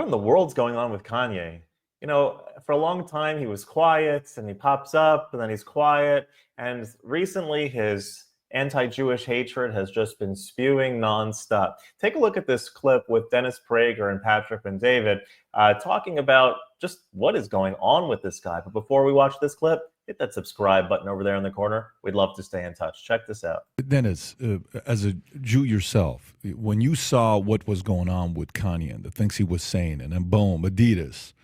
in the world's going on with Kanye? For a long time he was quiet and he pops up and then he's quiet. And recently his anti-Jewish hatred has just been spewing nonstop. Take a look at this clip with Dennis Prager and Patrick and David talking about just what is going on with this guy. But before we watch this clip, hit that subscribe button over there in the corner. We'd love to stay in touch. Check this out. Dennis, as a Jew yourself, when you saw what was going on with Kanye and the things he was saying, and then boom, Adidas,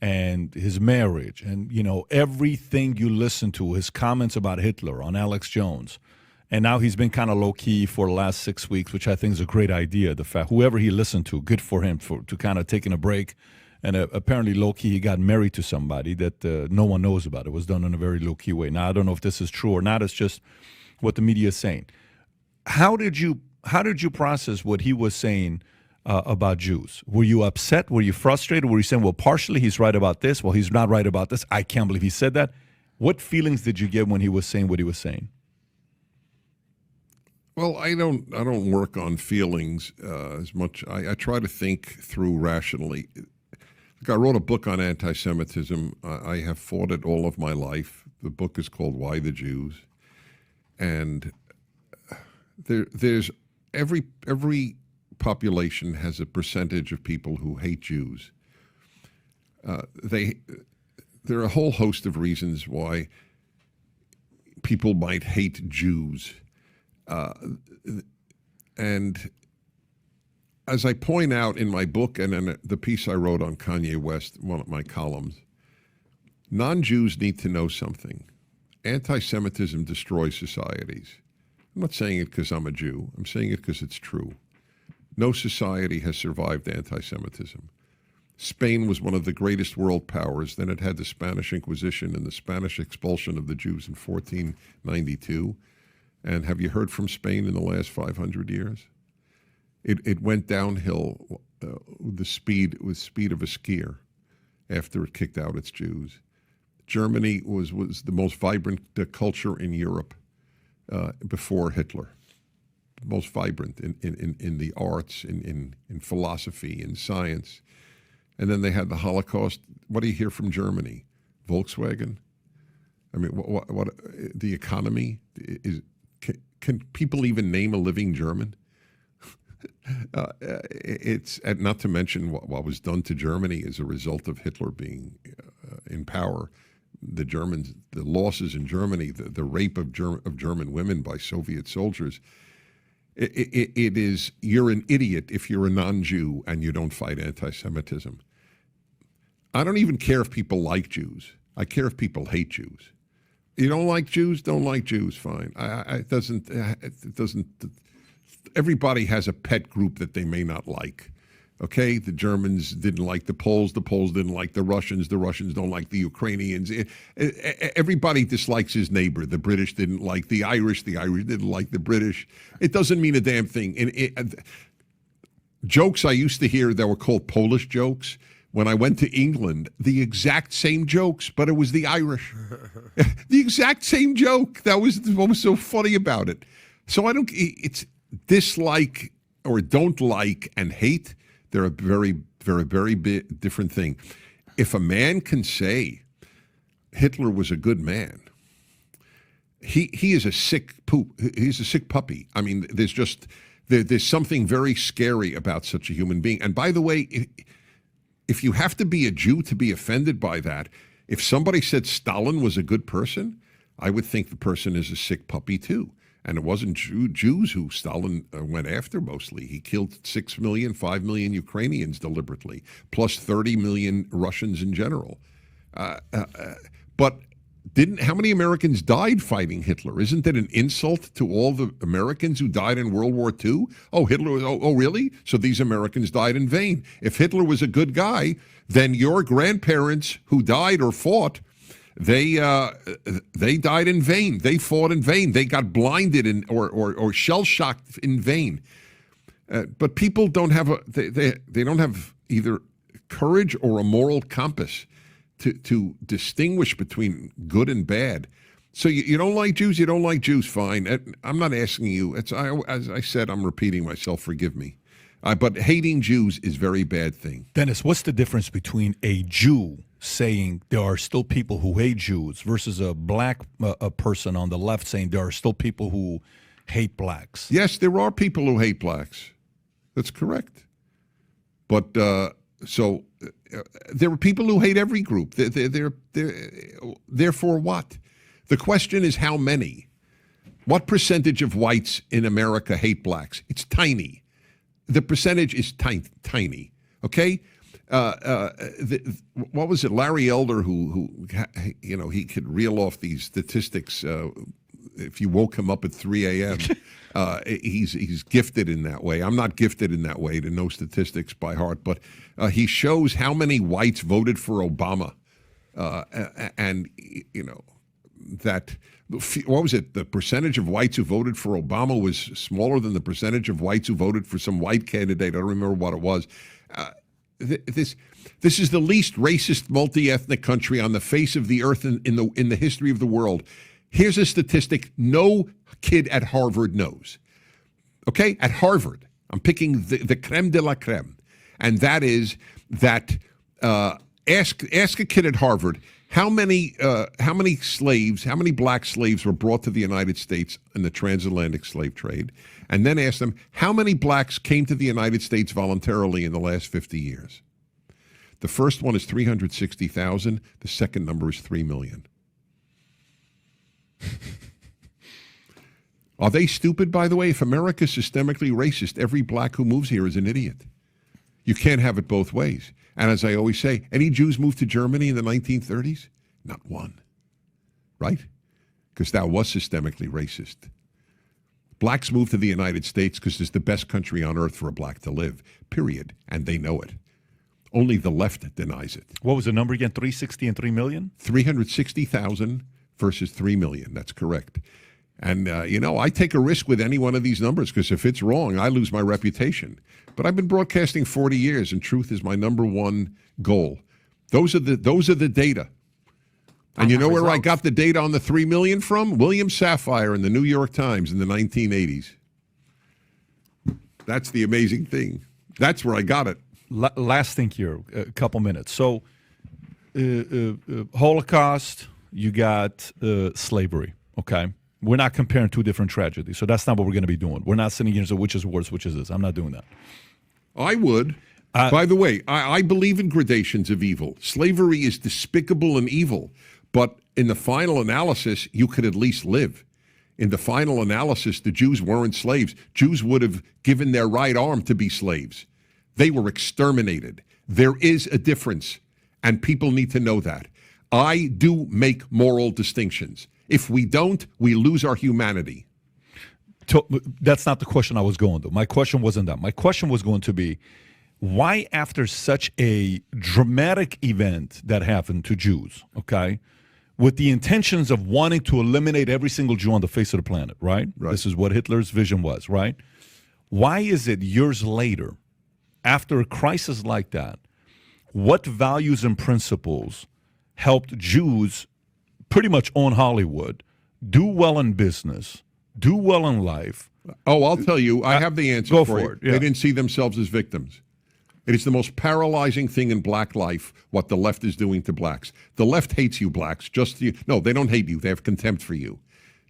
and his marriage, and everything you listen to, his comments about Hitler on Alex Jones, and now he's been kind of low-key for the last 6 weeks, which I think is a great idea. The fact, whoever he listened to, good for him to kind of taking a break. And apparently low-key he got married to somebody that no one knows about. It was done in a very low-key way. Now, I don't know if this is true or not. It's just what the media is saying. How did you process what he was saying about Jews? Were you upset? Were you frustrated? Were you saying, well, partially he's right about this? Well, he's not right about this. I can't believe he said that. What feelings did you get when he was saying what he was saying? Well, I don't work on feelings as much. I try to think through rationally. I wrote a book on anti-Semitism. I have fought it all of my life. The book is called Why the Jews? And there's every population has a percentage of people who hate Jews. There are a whole host of reasons why people might hate Jews. And as I point out in my book and in the piece I wrote on Kanye West, one of my columns, non-Jews need to know something. Anti-Semitism destroys societies. I'm not saying it because I'm a Jew. I'm saying it because it's true. No society has survived anti-Semitism. Spain was one of the greatest world powers. Then it had the Spanish Inquisition and the Spanish expulsion of the Jews in 1492. And have you heard from Spain in the last 500 years? It went downhill with the speed of a skier after it kicked out its Jews. Germany was the most vibrant culture in Europe before Hitler. Most vibrant in the arts, in philosophy, in science. And then they had the Holocaust. What do you hear from Germany? Volkswagen? I mean, what the economy is? Can people even name a living German? It's not to mention what was done to Germany as a result of Hitler being in power. The Germans, the losses in Germany, the rape of German women by Soviet soldiers. It is, you're an idiot if you're a non-Jew and you don't fight anti-Semitism. I don't even care if people like Jews. I care if people hate Jews. You don't like Jews? Don't like Jews? Fine. It doesn't. Everybody has a pet group that they may not like. Okay, the Germans didn't like the Poles didn't like the Russians don't like the Ukrainians. Everybody dislikes his neighbor. The British didn't like the Irish didn't like the British. It doesn't mean a damn thing. Jokes I used to hear that were called Polish jokes, when I went to England, the exact same jokes, but it was the Irish. The exact same joke. That was what was so funny about it. So it's dislike or don't like and hate. They're a very, very, very different thing. If a man can say Hitler was a good man, he is a sick poop. He's a sick puppy. I mean, there's something very scary about such a human being. And by the way, if you have to be a Jew to be offended by that, if somebody said Stalin was a good person, I would think the person is a sick puppy too. And it wasn't Jews who Stalin went after mostly. He killed 6 million, 5 million Ukrainians deliberately, plus 30 million Russians in general. But how many Americans died fighting Hitler? Isn't that an insult to all the Americans who died in World War II? Oh, Hitler was, oh, really? So these Americans died in vain. If Hitler was a good guy, then your grandparents who died or fought, they died in vain. They fought in vain. They got blinded or shell-shocked in vain. But people don't have they don't have either courage or a moral compass to distinguish between good and bad. So you don't like Jews, you don't like Jews, fine. I'm not asking you. As I said, I'm repeating myself, forgive me. But hating Jews is a very bad thing. Dennis, what's the difference between a Jew saying there are still people who hate Jews versus a black a person on the left saying there are still people who hate blacks? Yes, there are people who hate blacks. That's correct. But there are people who hate every group. Therefore, what? The question is how many? What percentage of whites in America hate blacks? It's tiny. The percentage is tiny. Okay. What was it? Larry Elder, who he could reel off these statistics. If you woke him up at 3 a.m., he's gifted in that way. I'm not gifted in that way to know statistics by heart, but he shows how many whites voted for Obama, and that. What was it? The percentage of whites who voted for Obama was smaller than the percentage of whites who voted for some white candidate. I don't remember what it was. This is the least racist, multi-ethnic country on the face of the earth in the history of the world. Here's a statistic no kid at Harvard knows. Okay, at Harvard, I'm picking the creme de la creme, and that is that ask a kid at Harvard. How many slaves, how many black slaves were brought to the United States in the transatlantic slave trade? And then ask them, how many blacks came to the United States voluntarily in the last 50 years? The first one is 360,000. The second number is 3 million. Are they stupid, by the way? If America is systemically racist, every black who moves here is an idiot. You can't have it both ways. And as I always say, any Jews moved to Germany in the 1930s? Not one. Right? Because that was systemically racist. Blacks moved to the United States because it's the best country on earth for a black to live, period. And they know it. Only the left denies it. What was the number again? 360 and 3 million? 360,000 versus 3 million. That's correct. And, I take a risk with any one of these numbers because if it's wrong, I lose my reputation. But I've been broadcasting 40 years, and truth is my number one goal. Those are the data. And you know where I got the data on the 3 million from? William Safire in the New York Times in the 1980s. That's the amazing thing. That's where I got it. Last thing here, a couple minutes. So, Holocaust, you got slavery, okay? We're not comparing two different tragedies, so that's not what we're going to be doing. We're not sitting here and saying which is worse, which is this. I'm not doing that. I would. By the way, I believe in gradations of evil. Slavery is despicable and evil, but in the final analysis, you could at least live. In the final analysis, the Jews weren't slaves. Jews would have given their right arm to be slaves. They were exterminated. There is a difference, and people need to know that. I do make moral distinctions. If we don't, we lose our humanity. That's not the question I was going to. My question wasn't that. My question was going to be, why after such a dramatic event that happened to Jews, okay, with the intentions of wanting to eliminate every single Jew on the face of the planet, right? This is what Hitler's vision was, right? Why is it years later, after a crisis like that, what values and principles helped Jews pretty much own Hollywood, do well in business, do well in life? Oh, I'll tell you, I have the answer go for for you. it. Yeah. They didn't see themselves as victims. It is the most paralyzing thing in black life, what the left is doing to blacks. The left hates you blacks. No, they don't hate you. They have contempt for you.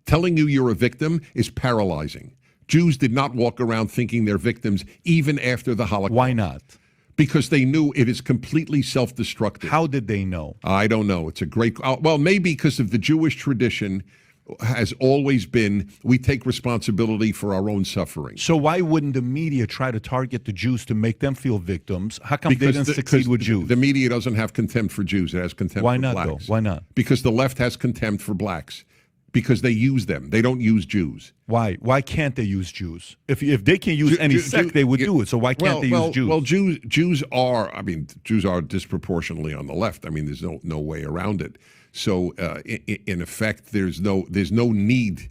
Telling you you're a victim is paralyzing. Jews did not walk around thinking they're victims even after the Holocaust. Why not? Because they knew it is completely self-destructive. How did they know? I don't know. It's a great... Well, maybe because of the Jewish tradition has always been, we take responsibility for our own suffering. So why wouldn't the media try to target the Jews to make them feel victims? How come they didn't succeed with Jews? The media doesn't have contempt for Jews. It has contempt for blacks. Why not, though? Why not? Because the left has contempt for blacks. Because they use them. They don't use Jews. Why? Why can't they use Jews? If they can use any sect, they would do it. So why can't they use Jews? Well, Jews are disproportionately on the left. I mean, there's no way around it. So in effect, there's no need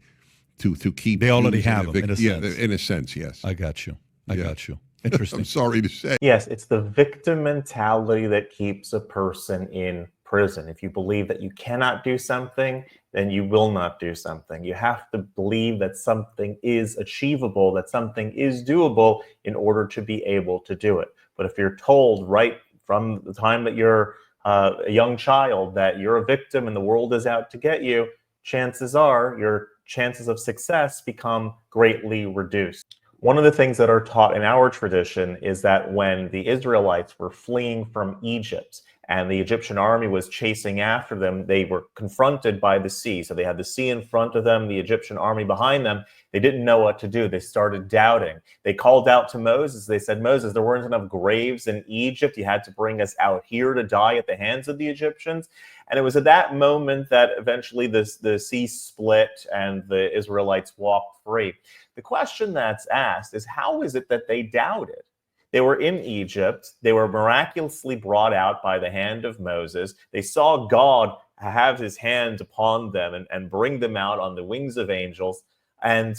to keep. They already have them in a sense. Yeah, in a sense, yes. I got you. I got you. Interesting. I'm sorry to say. Yes, it's the victim mentality that keeps a person in prison. If you believe that you cannot do something then you will not do something. You have to believe that something is achievable, that something is doable in order to be able to do it. But if you're told right from the time that you're a young child that you're a victim and the world is out to get you, chances are your chances of success become greatly reduced. One of the things that are taught in our tradition is that when the Israelites were fleeing from Egypt and the Egyptian army was chasing after them, they were confronted by the sea. So they had the sea in front of them, the Egyptian army behind them. They didn't know what to do. They started doubting. They called out to Moses. They said, Moses, there weren't enough graves in Egypt. You had to bring us out here to die at the hands of the Egyptians. And it was at that moment that eventually the sea split and the Israelites walked free. The question that's asked is, how is it that they doubted? They were in Egypt. They were miraculously brought out by the hand of Moses. They saw God have his hand upon them and bring them out on the wings of angels. And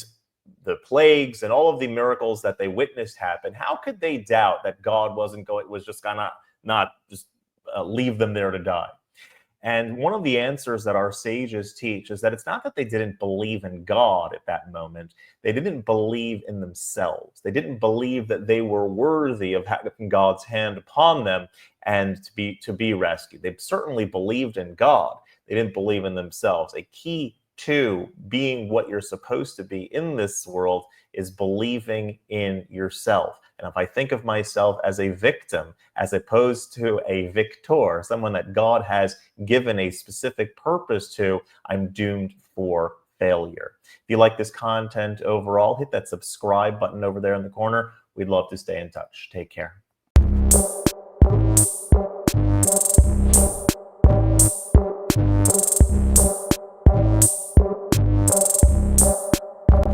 the plagues and all of the miracles that they witnessed happen. How could they doubt that God was just gonna not just leave them there to die? And one of the answers that our sages teach is that it's not that they didn't believe in God at that moment. They didn't believe in themselves. They didn't believe that they were worthy of having God's hand upon them and to be rescued. They certainly believed in God. They didn't believe in themselves. A key to being what you're supposed to be in this world is believing in yourself. And if I think of myself as a victim, as opposed to a victor, someone that God has given a specific purpose to, I'm doomed for failure. If you like this content overall, hit that subscribe button over there in the corner. We'd love to stay in touch. Take care.